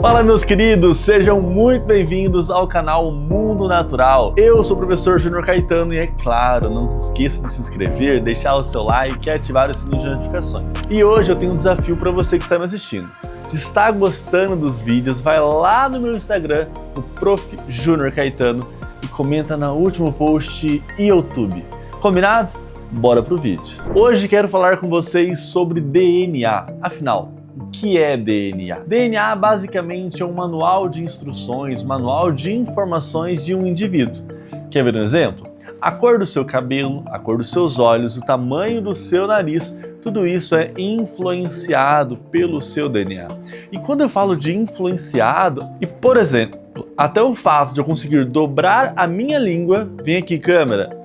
Fala, meus queridos, sejam muito bem-vindos ao canal Mundo Natural. Eu sou o professor Júnior Caetano e, é claro, não se esqueça de se inscrever, deixar o seu like e ativar o sininho de notificações. E hoje eu tenho um desafio para você que está me assistindo. Se está gostando dos vídeos, vai lá no meu Instagram, no Prof. Júnior Caetano, e comenta no último post e YouTube. Combinado? Bora pro vídeo. Hoje quero falar com vocês sobre DNA. Afinal, o que é DNA? DNA basicamente é um manual de instruções, manual de informações de um indivíduo. Quer ver um exemplo? A cor do seu cabelo, a cor dos seus olhos, o tamanho do seu nariz, tudo isso é influenciado pelo seu DNA. E quando eu falo de influenciado, e por exemplo, até o fato de eu conseguir dobrar a minha língua, vem aqui câmera,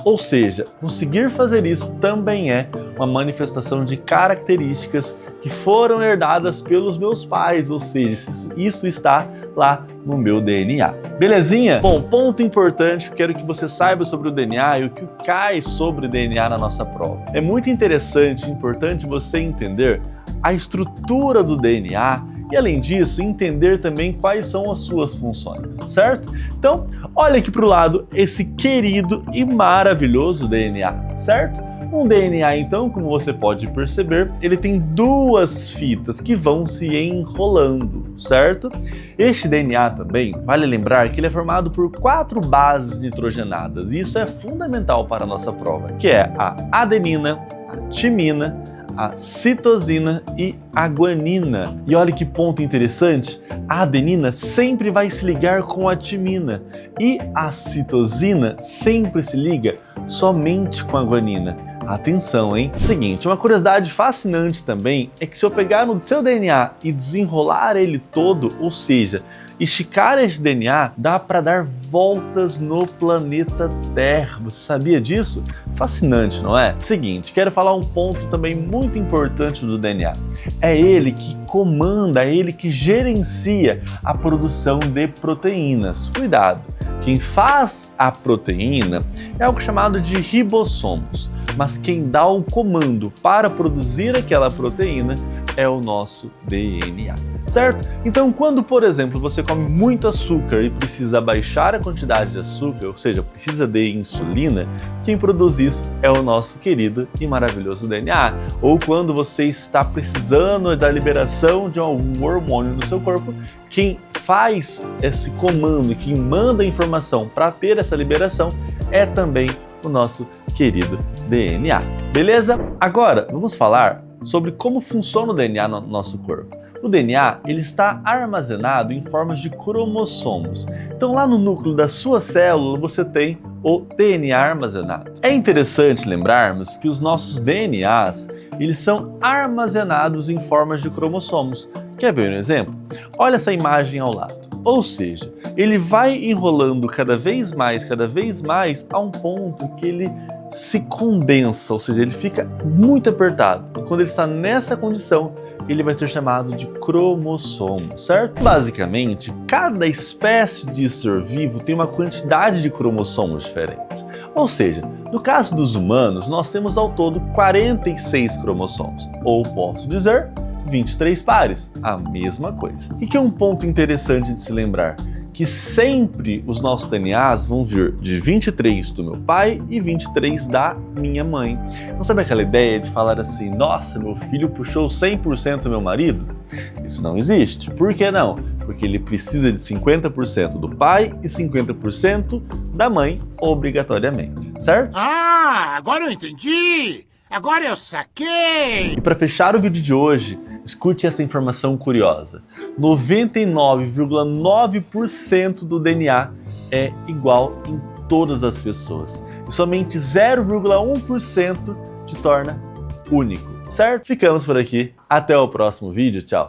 ou seja, conseguir fazer isso também é uma manifestação de características que foram herdadas pelos meus pais, ou seja, isso está lá no meu DNA. Belezinha? Bom, ponto importante que eu quero que você saiba sobre o DNA e o que cai sobre o DNA na nossa prova. É muito interessante e importante você entender a estrutura do DNA e, além disso, entender também quais são as suas funções, certo? Então, olha aqui para o lado esse querido e maravilhoso DNA, certo? Um DNA, então, como você pode perceber, ele tem duas fitas que vão se enrolando, certo? Este DNA também, vale lembrar que ele é formado por 4 bases nitrogenadas, e isso é fundamental para a nossa prova, que é a adenina, a timina, a citosina e a guanina. E olha que ponto interessante, a adenina sempre vai se ligar com a timina e a citosina sempre se liga somente com a guanina. Atenção, hein? Seguinte, uma curiosidade fascinante também é que se eu pegar no seu DNA e desenrolar ele todo, ou seja, esticar esse DNA, dá para dar voltas no planeta Terra. Você sabia disso? Fascinante, não é? Seguinte, quero falar um ponto também muito importante do DNA. É ele que comanda, é ele que gerencia a produção de proteínas. Cuidado, quem faz a proteína é algo chamado de ribossomos, mas quem dá o comando para produzir aquela proteína é o nosso DNA, certo? Então, quando, por exemplo, você come muito açúcar e precisa baixar a quantidade de açúcar, ou seja, precisa de insulina, quem produz isso é o nosso querido e maravilhoso DNA. Ou quando você está precisando da liberação de algum hormônio no seu corpo, quem faz esse comando, quem manda a informação para ter essa liberação é também o nosso querido DNA. Beleza? Agora, vamos falar sobre como funciona o DNA no nosso corpo. O DNA ele está armazenado em formas de cromossomos. Então lá no núcleo da sua célula você tem o DNA armazenado. É interessante lembrarmos que os nossos DNAs eles são armazenados em formas de cromossomos. Quer ver um exemplo? Olha essa imagem ao lado. Ou seja, ele vai enrolando cada vez mais a um ponto que ele se condensa, ou seja, ele fica muito apertado. E quando ele está nessa condição, ele vai ser chamado de cromossomo, certo? Basicamente, cada espécie de ser vivo tem uma quantidade de cromossomos diferentes. Ou seja, no caso dos humanos, nós temos ao todo 46 cromossomos, ou posso dizer, 23 pares, a mesma coisa. O que é um ponto interessante de se lembrar? Que sempre os nossos DNAs vão vir de 23 do meu pai e 23 da minha mãe. Não sabe aquela ideia de falar assim, nossa, meu filho puxou 100% do meu marido? Isso não existe. Por que não? Porque ele precisa de 50% do pai e 50% da mãe, obrigatoriamente, certo? Ah, agora eu entendi! Agora eu saquei! E para fechar o vídeo de hoje, escute essa informação curiosa. 99,9% do DNA é igual em todas as pessoas. E somente 0,1% te torna único, certo? Ficamos por aqui. Até o próximo vídeo. Tchau!